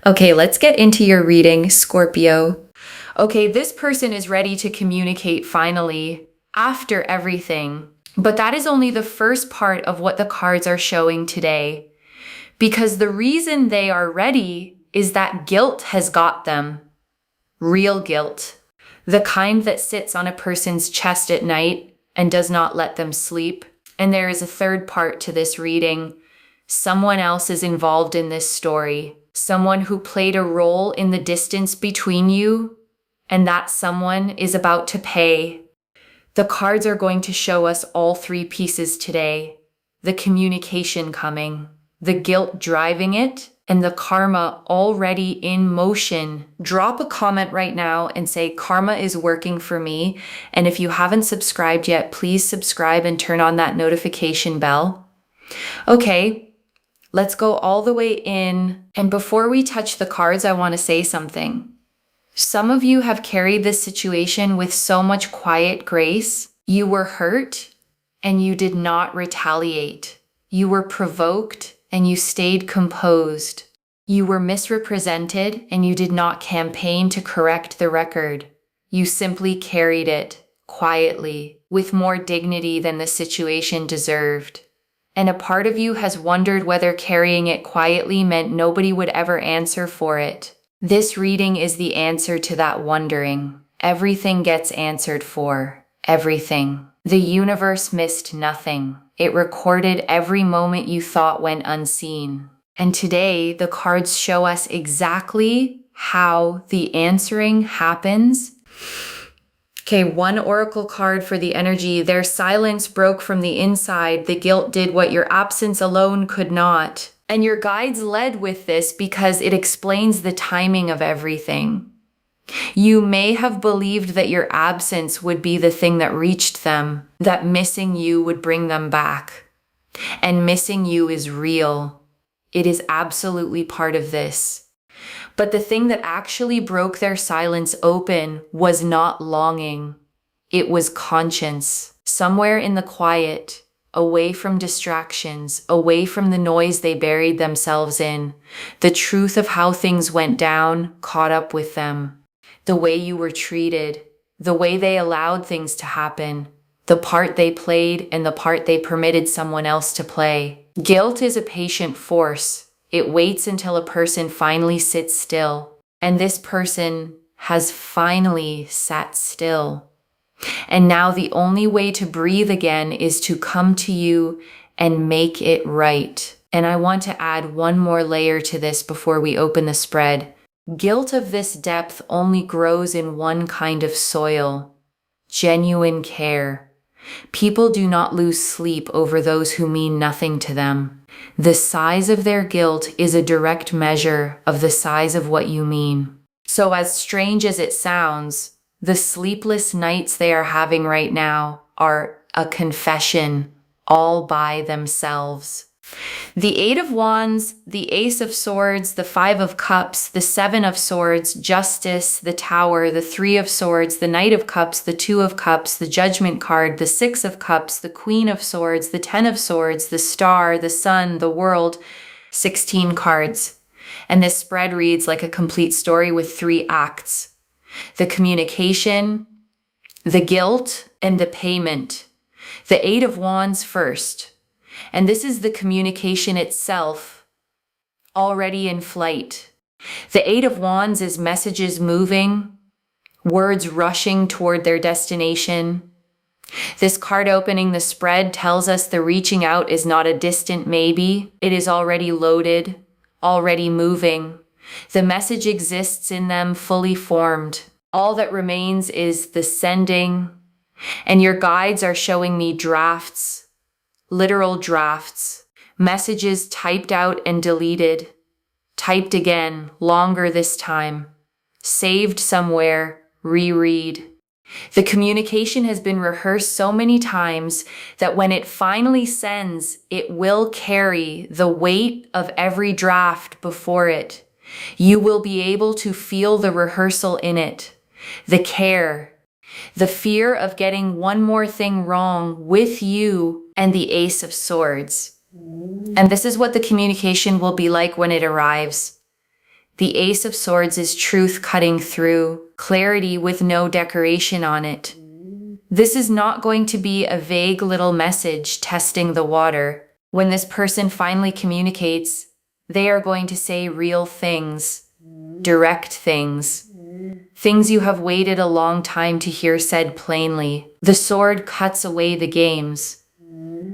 Okay, let's get into your reading, Scorpio. Okay, this person is ready to communicate finally, after everything. But that is only the first part of what the cards are showing today. Because the reason they are ready is that guilt has got them. Real guilt. The kind that sits on a person's chest at night and does not let them sleep. And there is a third part to this reading. Someone else is involved in this story. Someone who played a role in the distance between you, and that someone is about to pay. The cards are going to show us all three pieces today. The communication coming, the guilt driving it, and the karma already in motion. Drop a comment right now and say, karma is working for me. And if you haven't subscribed yet, please subscribe and turn on that notification bell. Okay. Let's go all the way in. And before we touch the cards, I want to say something. Some of you have carried this situation with so much quiet grace. You were hurt and you did not retaliate. You were provoked and you stayed composed. You were misrepresented and you did not campaign to correct the record. You simply carried it quietly, with more dignity than the situation deserved. And a part of you has wondered whether carrying it quietly meant nobody would ever answer for it. This reading is the answer to that wondering. Everything gets answered for. Everything. The universe missed nothing. It recorded every moment you thought went unseen. And today, the cards show us exactly how the answering happens. Okay, one oracle card for the energy. Their silence broke from the inside. The guilt did what your absence alone could not. And your guides led with this because it explains the timing of everything. You may have believed that your absence would be the thing that reached them, that missing you would bring them back. And missing you is real. It is absolutely part of this. But the thing that actually broke their silence open was not longing. It was conscience. Somewhere in the quiet, away from distractions, away from the noise they buried themselves in, the truth of how things went down caught up with them. The way you were treated, the way they allowed things to happen, the part they played and the part they permitted someone else to play. Guilt is a patient force. It waits until a person finally sits still. And this person has finally sat still. And now the only way to breathe again is to come to you and make it right. And I want to add one more layer to this before we open the spread. Guilt of this depth only grows in one kind of soil: genuine care. People do not lose sleep over those who mean nothing to them. The size of their guilt is a direct measure of the size of what you mean. So as strange as it sounds, the sleepless nights they are having right now are a confession all by themselves. The Eight of Wands, the Ace of Swords, the Five of Cups, the Seven of Swords, Justice, the Tower, the Three of Swords, the Knight of Cups, the Two of Cups, the Judgment card, the Six of Cups, the Queen of Swords, the Ten of Swords, the Star, the Sun, the World, 16 cards. And this spread reads like a complete story with 3 acts. The communication, the guilt, and the payment. The Eight of Wands first. And this is the communication itself, already in flight. The Eight of Wands is messages moving, words rushing toward their destination. This card opening the spread tells us the reaching out is not a distant maybe. It is already loaded, already moving. The message exists in them fully formed. All that remains is the sending. And your guides are showing me drafts. Literal drafts, messages typed out and deleted, typed again, longer this time, saved somewhere, reread. The communication has been rehearsed so many times that when it finally sends, it will carry the weight of every draft before it. You will be able to feel the rehearsal in it, the care, the fear of getting one more thing wrong with you, and the Ace of Swords. And this is what the communication will be like when it arrives. The Ace of Swords is truth cutting through, clarity with no decoration on it. This is not going to be a vague little message testing the water. When this person finally communicates, they are going to say real things, direct things, things you have waited a long time to hear said plainly. The sword cuts away the games.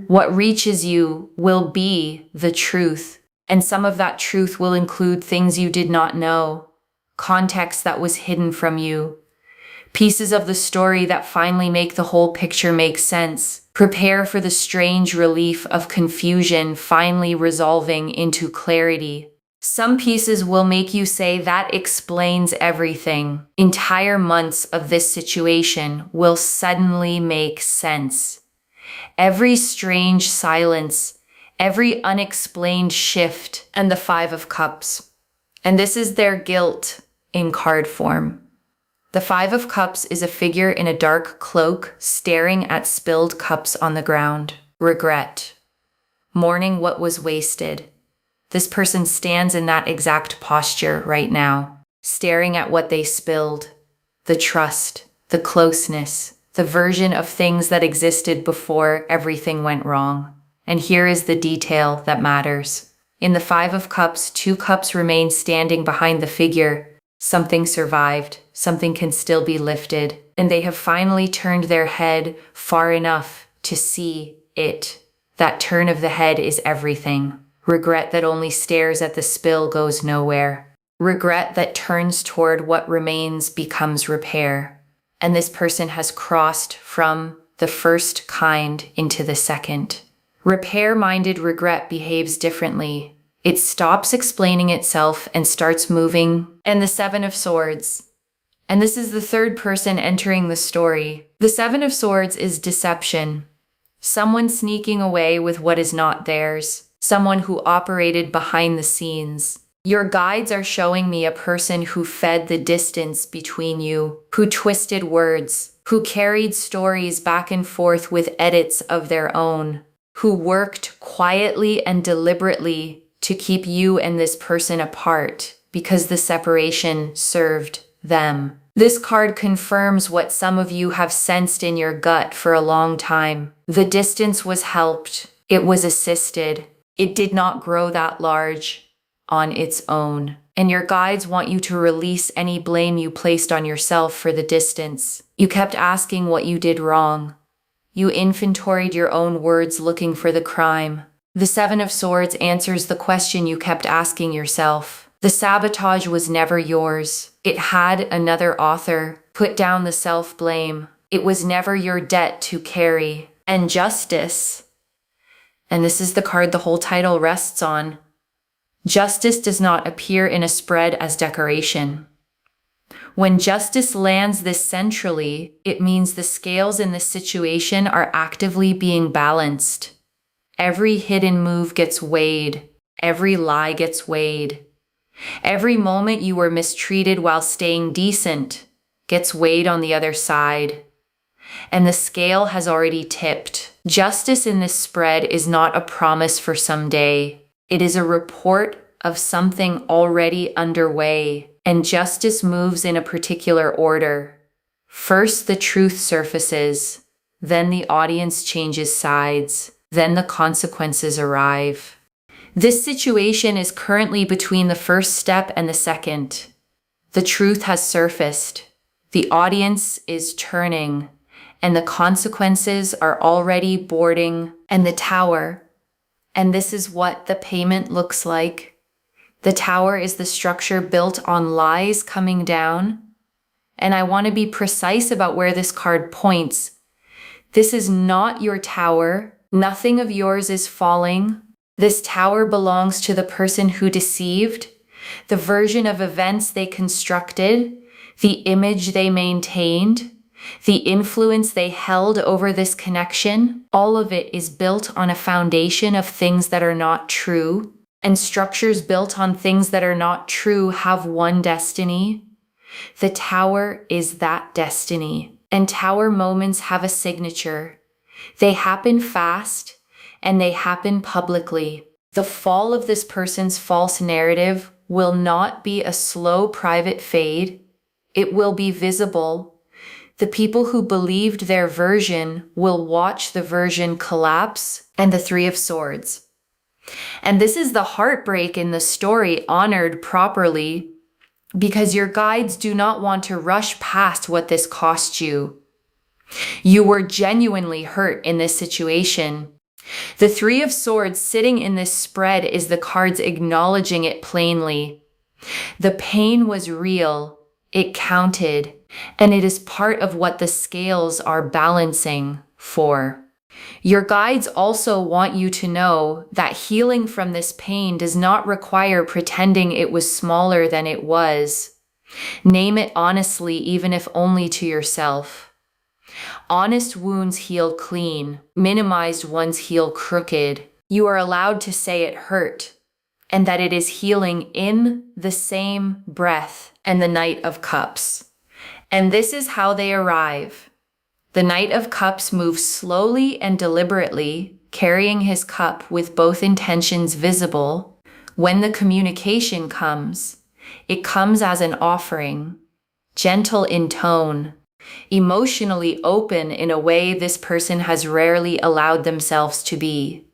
What reaches you will be the truth, and some of that truth will include things you did not know, context that was hidden from you, pieces of the story that finally make the whole picture make sense. Prepare for the strange relief of confusion finally resolving into clarity. Some pieces will make you say that explains everything. Entire months of this situation will suddenly make sense. Every strange silence, every unexplained shift, and the Five of Cups. And this is their guilt in card form. The Five of Cups is a figure in a dark cloak staring at spilled cups on the ground. Regret. Mourning what was wasted. This person stands in that exact posture right now, staring at what they spilled. The trust, the closeness, the version of things that existed before everything went wrong. And here is the detail that matters. In the Five of Cups, 2 cups remain standing behind the figure. Something survived, something can still be lifted, and they have finally turned their head far enough to see it. That turn of the head is everything. Regret that only stares at the spill goes nowhere. Regret that turns toward what remains becomes repair. And this person has crossed from the first kind into the second. Repair-minded regret behaves differently. It stops explaining itself and starts moving. And the Seven of Swords. And this is the third person entering the story. The Seven of Swords is deception. Someone sneaking away with what is not theirs. Someone who operated behind the scenes. Your guides are showing me a person who fed the distance between you, who twisted words, who carried stories back and forth with edits of their own, who worked quietly and deliberately to keep you and this person apart because the separation served them. This card confirms what some of you have sensed in your gut for a long time. The distance was helped. It was assisted. It did not grow that large on its own. And your guides want you to release any blame you placed on yourself for the distance. You kept asking what you did wrong. You inventoried your own words looking for the crime. The Seven of Swords answers the question you kept asking yourself. The sabotage was never yours. It had another author. Put down the self-blame. It was never your debt to carry. And justice. And this is the card the whole title rests on. Justice does not appear in a spread as decoration. When justice lands this centrally, it means the scales in this situation are actively being balanced. Every hidden move gets weighed. Every lie gets weighed. Every moment you were mistreated while staying decent gets weighed on the other side. And the scale has already tipped. Justice in this spread is not a promise for someday. It is a report of something already underway. And justice moves in a particular order. First, the truth surfaces. Then the audience changes sides. Then the consequences arrive. This situation is currently between the first step and the second. The truth has surfaced. The audience is turning. And the consequences are already boarding. And the tower. And this is what the payment looks like. The tower is the structure built on lies coming down. And I want to be precise about where this card points. This is not your tower. Nothing of yours is falling. This tower belongs to the person who deceived, the version of events they constructed, the image they maintained, the influence they held over this connection. All of it is built on a foundation of things that are not true. And structures built on things that are not true have one destiny. The tower is that destiny. And tower moments have a signature. They happen fast, and they happen publicly. The fall of this person's false narrative will not be a slow private fade. It will be visible. The people who believed their version will watch the version collapse. And the Three of Swords. And this is the heartbreak in the story honored properly, because your guides do not want to rush past what this cost you. You were genuinely hurt in this situation. The Three of Swords sitting in this spread is the cards acknowledging it plainly. The pain was real, it counted, and it is part of what the scales are balancing for. Your guides also want you to know that healing from this pain does not require pretending it was smaller than it was. Name it honestly, even if only to yourself. Honest wounds heal clean, minimized ones heal crooked. You are allowed to say it hurt, and that it is healing in the same breath. And the Knight of Cups. And this is how they arrive. The Knight of Cups moves slowly and deliberately, carrying his cup with both intentions visible. When the communication comes, it comes as an offering, gentle in tone, emotionally open in a way this person has rarely allowed themselves to be.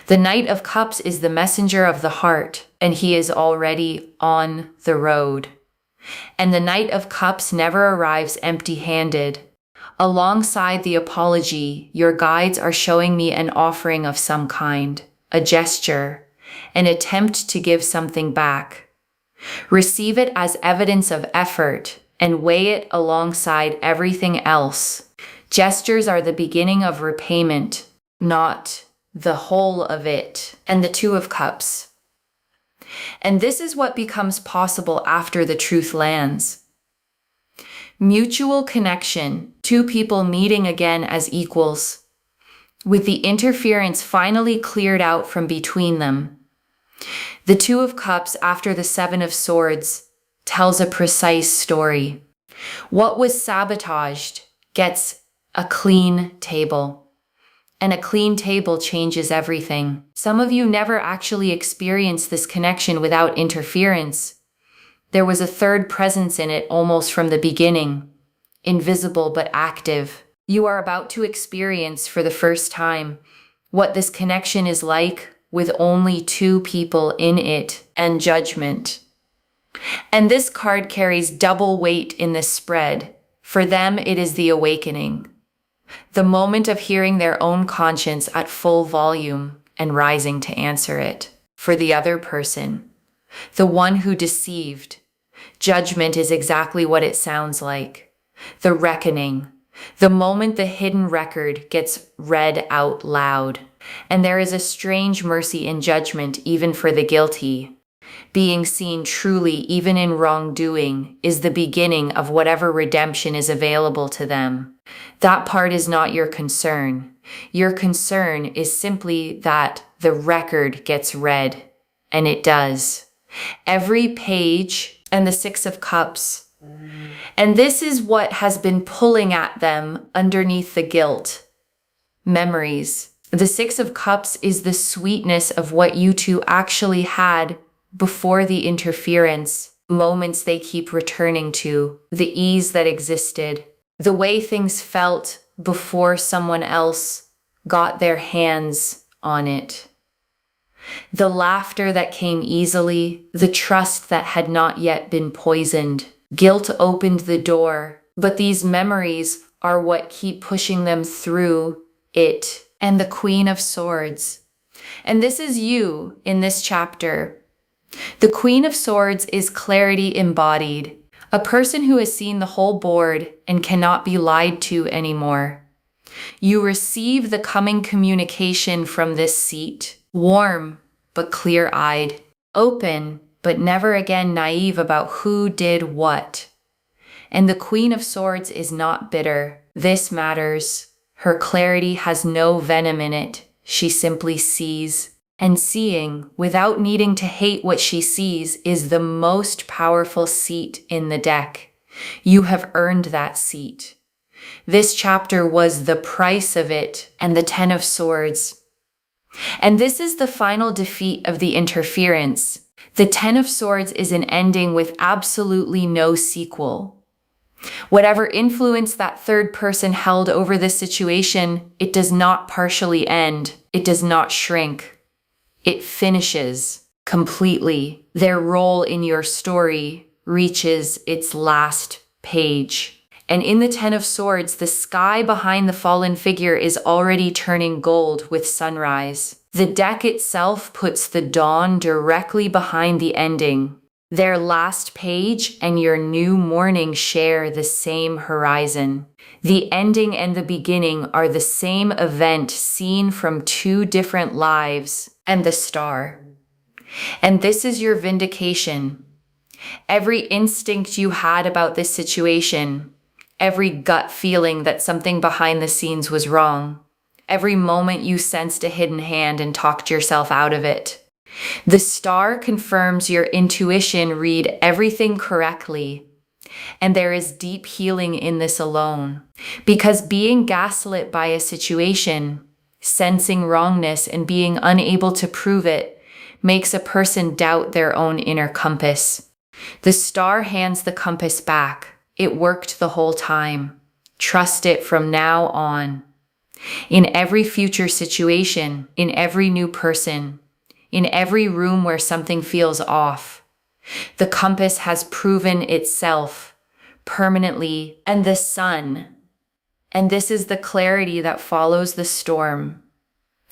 The Knight of Cups is the messenger of the heart, and he is already on the road. And the Knight of Cups never arrives empty-handed. Alongside the apology, your guides are showing me an offering of some kind, a gesture, an attempt to give something back. Receive it as evidence of effort and weigh it alongside everything else. Gestures are the beginning of repayment, not the whole of it. And the Two of Cups. And this is what becomes possible after the truth lands. Mutual connection, two people meeting again as equals, with the interference finally cleared out from between them. The Two of Cups after the Seven of Swords tells a precise story. What was sabotaged gets a clean table. And a clean table changes everything. Some of you never actually experienced this connection without interference. There was a third presence in it almost from the beginning, invisible but active. You are about to experience for the first time what this connection is like with only two people in it and judgment. And this card carries double weight in this spread. For them, it is the awakening. The moment of hearing their own conscience at full volume and rising to answer it. For the other person, the one who deceived, judgment is exactly what it sounds like. The reckoning, the moment the hidden record gets read out loud. And there is a strange mercy in judgment even for the guilty. Being seen truly, even in wrongdoing, is the beginning of whatever redemption is available to them. That part is not your concern. Your concern is simply that the record gets read, and it does. Every page, and the Six of Cups. And this is what has been pulling at them underneath the guilt. Memories. The Six of Cups is the sweetness of what you two actually had before the interference, moments they keep returning to, the ease that existed, the way things felt before someone else got their hands on it. The laughter that came easily, the trust that had not yet been poisoned. Guilt opened the door, but these memories are what keep pushing them through it. And the Queen of Swords. And this is you in this chapter. The Queen of Swords is clarity embodied, a person who has seen the whole board and cannot be lied to anymore. You receive the coming communication from this seat, warm but clear-eyed, open but never again naive about who did what. And the Queen of Swords is not bitter. This matters. Her clarity has no venom in it. She simply sees. And seeing, without needing to hate what she sees, is the most powerful seat in the deck. You have earned that seat. This chapter was the price of it, and the Ten of Swords. And this is the final defeat of the interference. The Ten of Swords is an ending with absolutely no sequel. Whatever influence that third person held over this situation, it does not partially end. It does not shrink. It finishes completely. Their role in your story reaches its last page. And in the Ten of Swords, the sky behind the fallen figure is already turning gold with sunrise. The deck itself puts the dawn directly behind the ending. Their last page and your new morning share the same horizon. The ending and the beginning are the same event seen from two different lives and the star. And this is your vindication. Every instinct you had about this situation, every gut feeling that something behind the scenes was wrong, every moment you sensed a hidden hand and talked yourself out of it. The star confirms your intuition read everything correctly, and there is deep healing in this alone. Because being gaslit by a situation, sensing wrongness and being unable to prove it, makes a person doubt their own inner compass. The star hands the compass back. It worked the whole time. Trust it from now on. In every future situation, in every new person, in every room where something feels off, the compass has proven itself permanently, and the sun. And this is the clarity that follows the storm.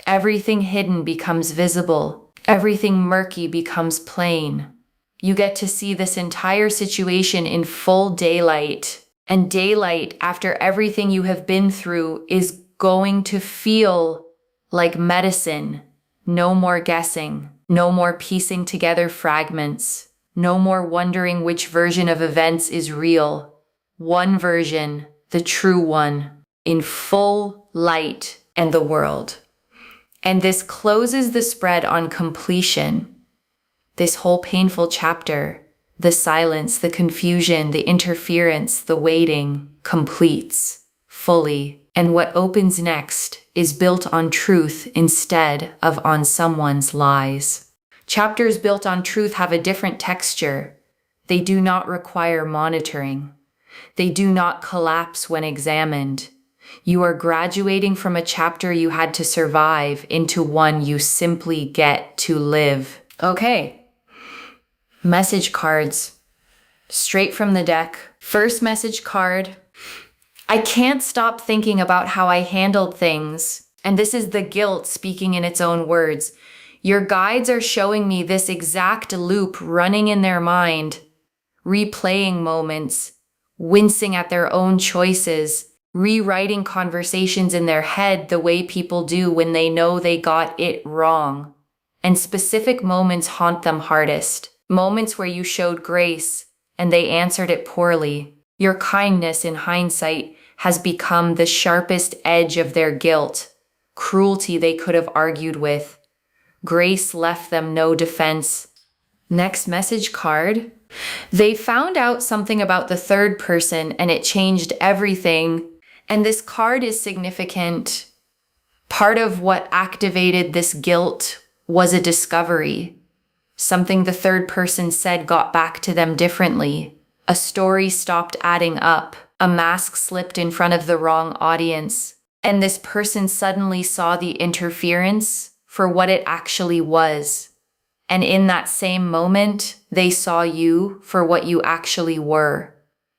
Everything hidden becomes visible. Everything murky becomes plain. You get to see this entire situation in full daylight. And daylight, after everything you have been through, is going to feel like medicine. No more guessing. No more piecing together fragments. No more wondering which version of events is real. One version, the true one, in full light and the world. And this closes the spread on completion. This whole painful chapter, the silence, the confusion, the interference, the waiting, completes fully. And what opens next is built on truth instead of on someone's lies. Chapters built on truth have a different texture. They do not require monitoring. They do not collapse when examined. You are graduating from a chapter you had to survive into one you simply get to live. Okay. Message cards. Straight from the deck. First message card. I can't stop thinking about how I handled things. And this is the guilt speaking in its own words. Your guides are showing me this exact loop running in their mind, replaying moments, wincing at their own choices, rewriting conversations in their head the way people do when they know they got it wrong. And specific moments haunt them hardest. Moments where you showed grace and they answered it poorly. Your kindness in hindsight has become the sharpest edge of their guilt, cruelty they could have argued with. Grace left them no defense. Next message card. They found out something about the third person and it changed everything. And this card is significant. Part of what activated this guilt was a discovery. Something the third person said got back to them differently. A story stopped adding up. A mask slipped in front of the wrong audience. And this person suddenly saw the interference for what it actually was. And in that same moment, they saw you for what you actually were.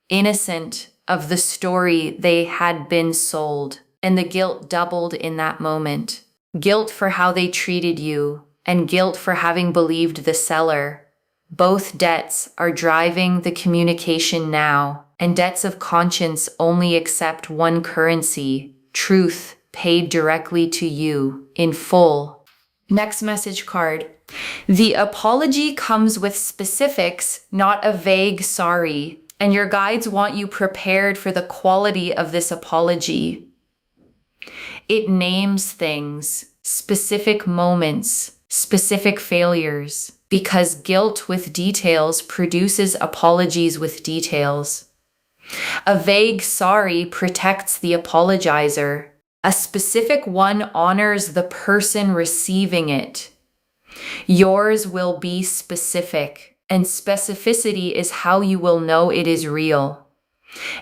Innocent of the story they had been sold. And the guilt doubled in that moment. Guilt for how they treated you, and guilt for having believed the seller. Both debts are driving the communication now, and debts of conscience only accept one currency, truth paid directly to you in full. Next message card. The apology comes with specifics, not a vague sorry, and your guides want you prepared for the quality of this apology. It names things, specific moments, specific failures, because guilt with details produces apologies with details. A vague sorry protects the apologizer. A specific one honors the person receiving it. Yours will be specific, and specificity is how you will know it is real.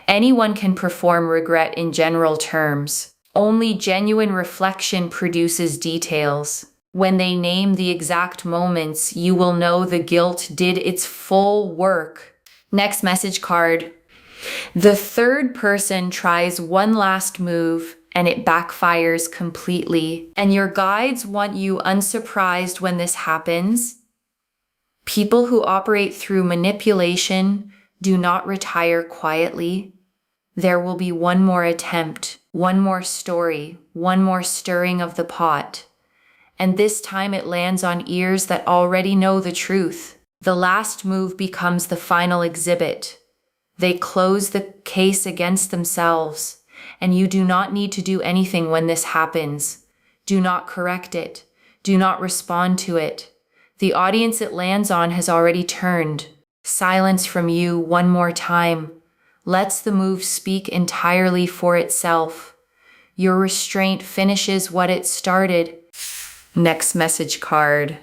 Anyone can perform regret in general terms. Only genuine reflection produces details. When they name the exact moments, you will know the guilt did its full work. Next message card. The third person tries one last move and it backfires completely. And your guides want you unsurprised when this happens. People who operate through manipulation do not retire quietly. There will be one more attempt, one more story, one more stirring of the pot. And this time it lands on ears that already know the truth. The last move becomes the final exhibit. They close the case against themselves, and you do not need to do anything when this happens. Do not correct it. Do not respond to it. The audience it lands on has already turned. Silence from you one more time lets the move speak entirely for itself. Your restraint finishes what it started. Next message card.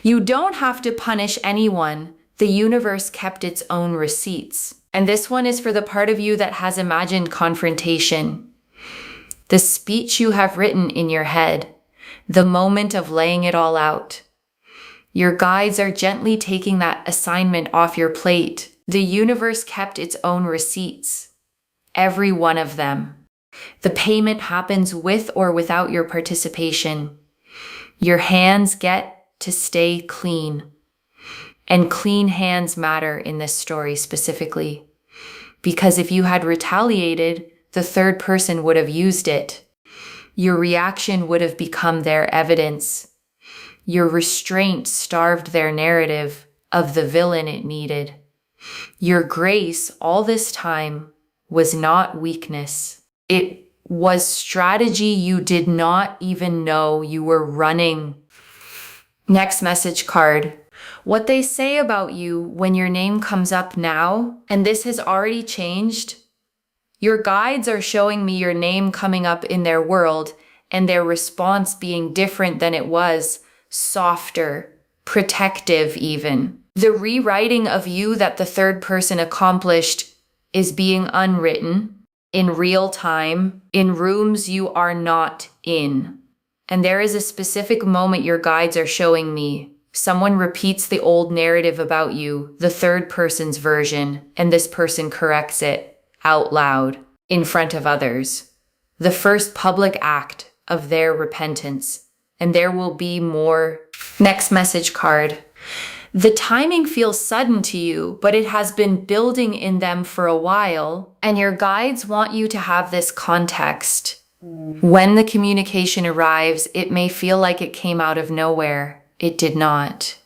You don't have to punish anyone. The universe kept its own receipts. And this one is for the part of you that has imagined confrontation. The speech you have written in your head. The moment of laying it all out. Your guides are gently taking that assignment off your plate. The universe kept its own receipts. Every one of them. The payment happens with or without your participation. Your hands get to stay clean. And clean hands matter in this story specifically. Because if you had retaliated, the third person would have used it. Your reaction would have become their evidence. Your restraint starved their narrative of the villain it needed. Your grace all this time was not weakness. It was strategy you did not even know you were running. Next message card. What they say about you when your name comes up now, and this has already changed. Your guides are showing me your name coming up in their world and their response being different than it was, softer, protective even. The rewriting of you that the third person accomplished is being unwritten in real time, in rooms you are not in. And there is a specific moment your guides are showing me. Someone repeats the old narrative about you, the third person's version, and this person corrects it out loud in front of others. The first public act of their repentance. And there will be more. Next message card. The timing feels sudden to you, but it has been building in them for a while, and your guides want you to have this context. When the communication arrives, it may feel like it came out of nowhere. It did not.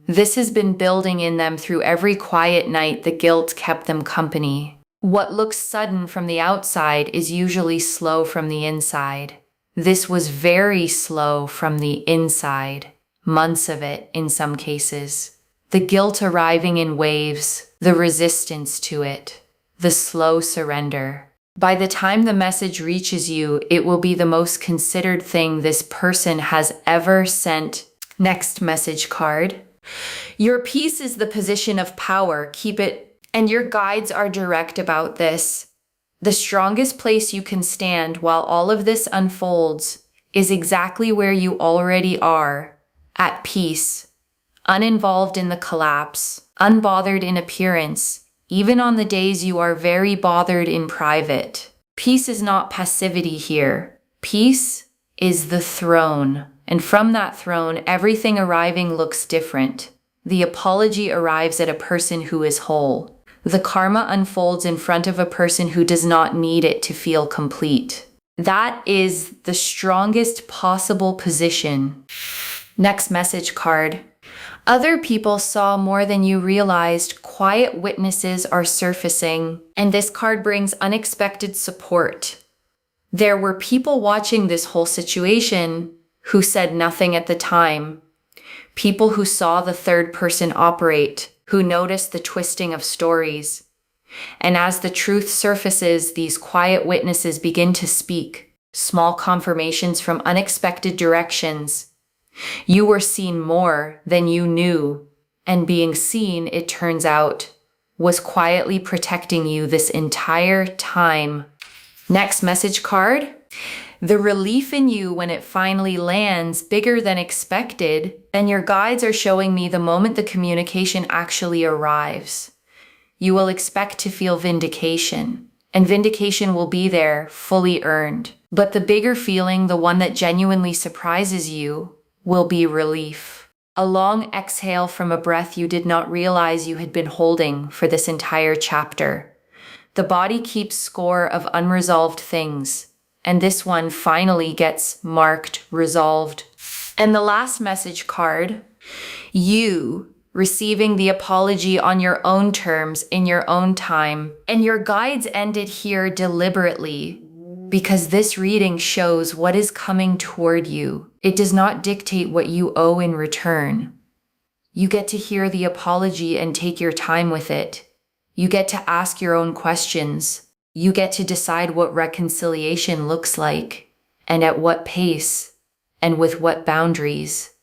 This has been building in them through every quiet night the guilt kept them company. What looks sudden from the outside is usually slow from the inside. This was very slow from the inside. Months of it in some cases. The guilt arriving in waves, the resistance to it, the slow surrender. By the time the message reaches you, it will be the most considered thing this person has ever sent. Next message card. Your peace is the position of power. Keep it. And your guides are direct about this. The strongest place you can stand while all of this unfolds is exactly where you already are. At peace, uninvolved in the collapse, unbothered in appearance, even on the days you are very bothered in private. Peace is not passivity here. Peace is the throne, and from that throne, everything arriving looks different. The apology arrives at a person who is whole. The karma unfolds in front of a person who does not need it to feel complete. That is the strongest possible position. Next message card. Other people saw more than you realized. Quiet witnesses are surfacing, and this card brings unexpected support. There were people watching this whole situation who said nothing at the time. People who saw the third person operate, who noticed the twisting of stories. And as the truth surfaces, these quiet witnesses begin to speak. Small confirmations from unexpected directions. You were seen more than you knew, and being seen, it turns out, was quietly protecting you this entire time. Next message card. The relief in you when it finally lands, bigger than expected, and your guides are showing me the moment the communication actually arrives. You will expect to feel vindication, and vindication will be there, fully earned. But the bigger feeling, the one that genuinely surprises you, will be relief. A long exhale from a breath you did not realize you had been holding for this entire chapter. The body keeps score of unresolved things, and this one finally gets marked resolved. And the last message card, you receiving the apology on your own terms in your own time. And your guides ended here deliberately because this reading shows what is coming toward you. It does not dictate what you owe in return. You get to hear the apology and take your time with it. You get to ask your own questions. You get to decide what reconciliation looks like, and at what pace, and with what boundaries.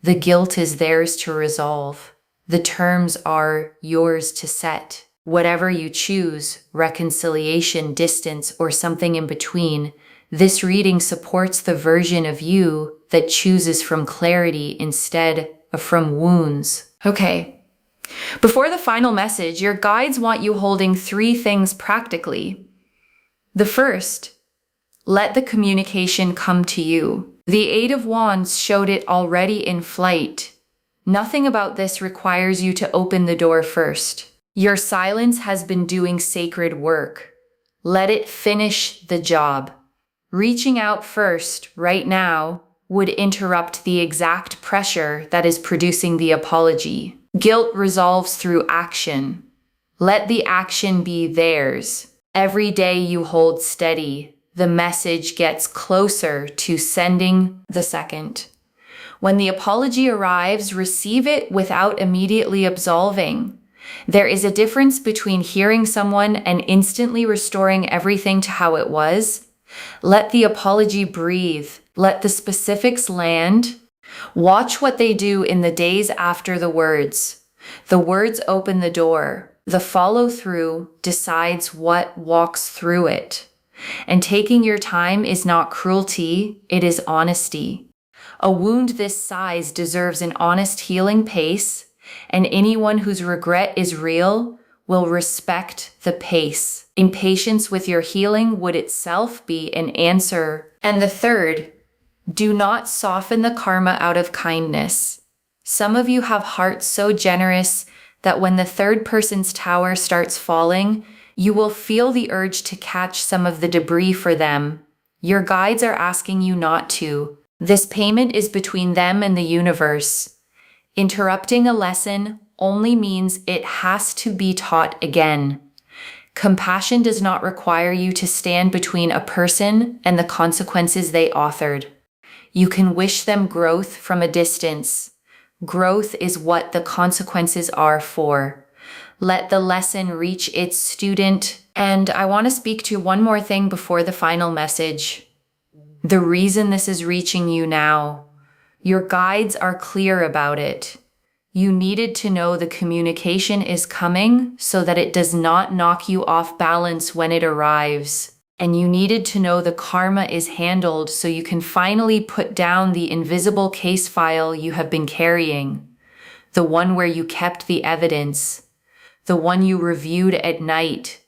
The guilt is theirs to resolve. The terms are yours to set. Whatever you choose, reconciliation, distance, or something in between, this reading supports the version of you that chooses from clarity instead of from wounds. Okay. Before the final message, your guides want you holding 3 things practically. The first, let the communication come to you. The 8 of Wands showed it already in flight. Nothing about this requires you to open the door first. Your silence has been doing sacred work. Let it finish the job. Reaching out first, right now, would interrupt the exact pressure that is producing the apology. Guilt resolves through action. Let the action be theirs. Every day you hold steady, the message gets closer to sending the second. When the apology arrives, receive it without immediately absolving. There is a difference between hearing someone and instantly restoring everything to how it was. Let the apology breathe. Let the specifics land. Watch what they do in the days after the words. The words open the door. The follow-through decides what walks through it. And taking your time is not cruelty, it is honesty. A wound this size deserves an honest healing pace, and anyone whose regret is real will respect the pace. Impatience with your healing would itself be an answer. And the third, do not soften the karma out of kindness. Some of you have hearts so generous that when the third person's tower starts falling, you will feel the urge to catch some of the debris for them. Your guides are asking you not to. This payment is between them and the universe. Interrupting a lesson only means it has to be taught again. Compassion does not require you to stand between a person and the consequences they authored. You can wish them growth from a distance. Growth is what the consequences are for. Let the lesson reach its student. And I want to speak to one more thing before the final message. The reason this is reaching you now, your guides are clear about it. You needed to know the communication is coming so that it does not knock you off balance when it arrives. And you needed to know the karma is handled so you can finally put down the invisible case file you have been carrying. The one where you kept the evidence. The one you reviewed at night.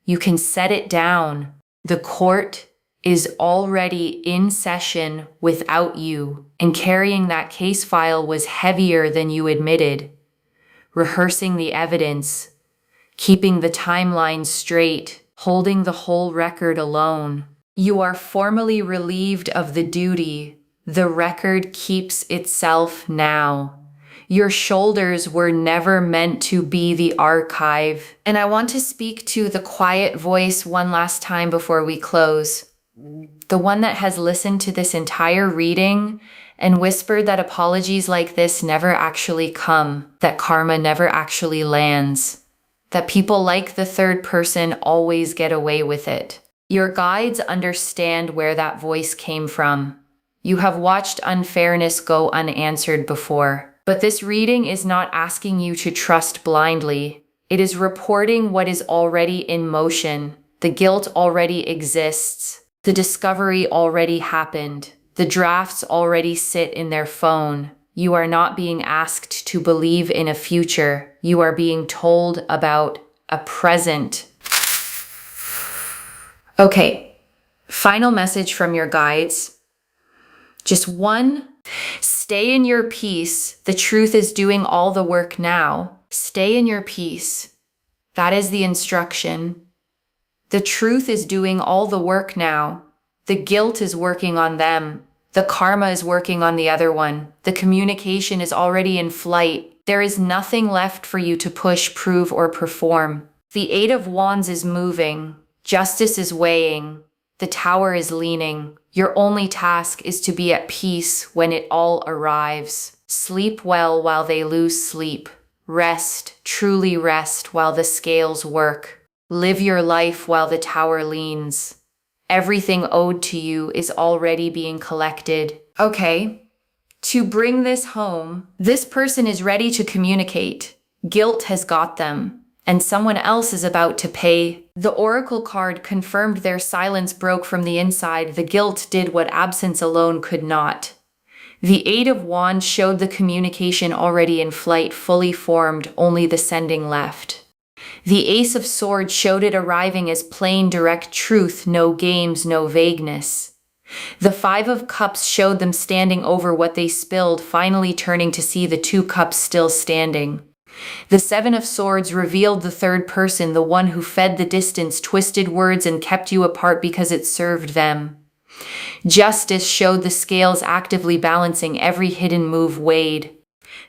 You can set it down. The court is already in session without you, and carrying that case file was heavier than you admitted. Rehearsing the evidence, keeping the timeline straight, holding the whole record alone. You are formally relieved of the duty. The record keeps itself now. Your shoulders were never meant to be the archive. And I want to speak to the quiet voice one last time before we close. The one that has listened to this entire reading and whispered that apologies like this never actually come, that karma never actually lands, that people like the third person always get away with it. Your guides understand where that voice came from. You have watched unfairness go unanswered before. But this reading is not asking you to trust blindly. It is reporting what is already in motion. The guilt already exists. The discovery already happened. The drafts already sit in their phone. You are not being asked to believe in a future. You are being told about a present. Okay, final message from your guides. Just one. Stay in your peace. The truth is doing all the work now. Stay in your peace. That is the instruction. The truth is doing all the work now. The guilt is working on them. The karma is working on the other one. The communication is already in flight. There is nothing left for you to push, prove, or perform. The Eight of Wands is moving. Justice is weighing. The Tower is leaning. Your only task is to be at peace when it all arrives. Sleep well while they lose sleep. Rest, truly rest while the scales work. Live your life while the Tower leans. Everything owed to you is already being collected. Okay, to bring this home, this person is ready to communicate. Guilt has got them, and someone else is about to pay. The Oracle card confirmed their silence broke from the inside. The guilt did what absence alone could not. The Eight of Wands showed the communication already in flight, fully formed, only the sending left. The Ace of Swords showed it arriving as plain, direct truth, no games, no vagueness. The Five of Cups showed them standing over what they spilled, finally turning to see the two cups still standing. The Seven of Swords revealed the third person, the one who fed the distance, twisted words, and kept you apart because it served them. Justice showed the scales actively balancing, every hidden move weighed.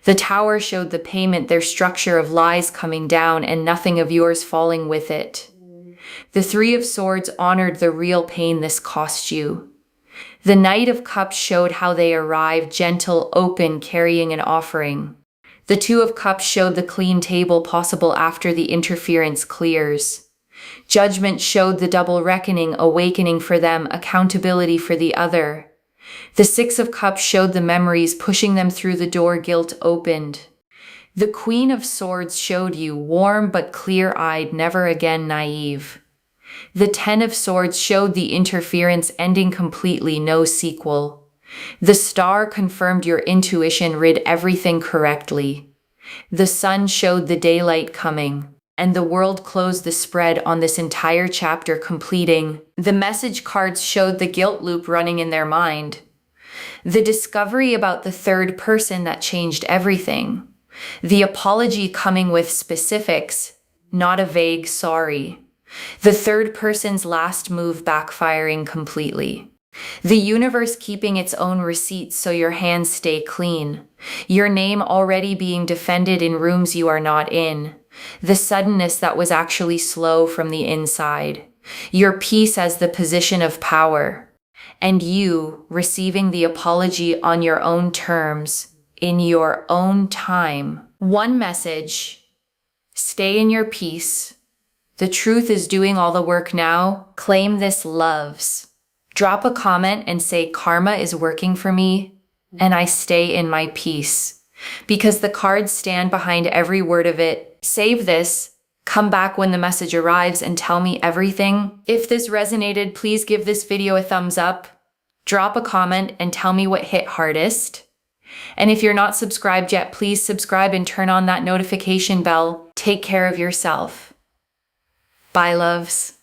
The Tower showed the payment, their structure of lies coming down and nothing of yours falling with it. The Three of Swords honored the real pain this cost you. The Knight of Cups showed how they arrived, gentle, open, carrying an offering. The Two of Cups showed the clean table possible after the interference clears. Judgment showed the double reckoning, awakening for them, accountability for the other. The Six of Cups showed the memories, pushing them through the door, guilt opened. The Queen of Swords showed you, warm but clear-eyed, never again naive. The Ten of Swords showed the interference ending completely, no sequel. The Star confirmed your intuition read everything correctly. The Sun showed the daylight coming, and the world closed the spread on this entire chapter, completing. The message cards showed the guilt loop running in their mind. The discovery about the third person that changed everything. The apology coming with specifics, not a vague sorry. The third person's last move backfiring completely. The universe keeping its own receipts so your hands stay clean. Your name already being defended in rooms you are not in. The suddenness that was actually slow from the inside. Your peace as the position of power. And you receiving the apology on your own terms, in your own time. One message: stay in your peace. The truth is doing all the work now. Claim this, loves. Drop a comment and say karma is working for me and I stay in my peace. Because the cards stand behind every word of it. Save this. Come back when the message arrives and tell me everything. If this resonated, please give this video a thumbs up. Drop a comment and tell me what hit hardest. And if you're not subscribed yet, please subscribe and turn on that notification bell. Take care of yourself. Bye, loves.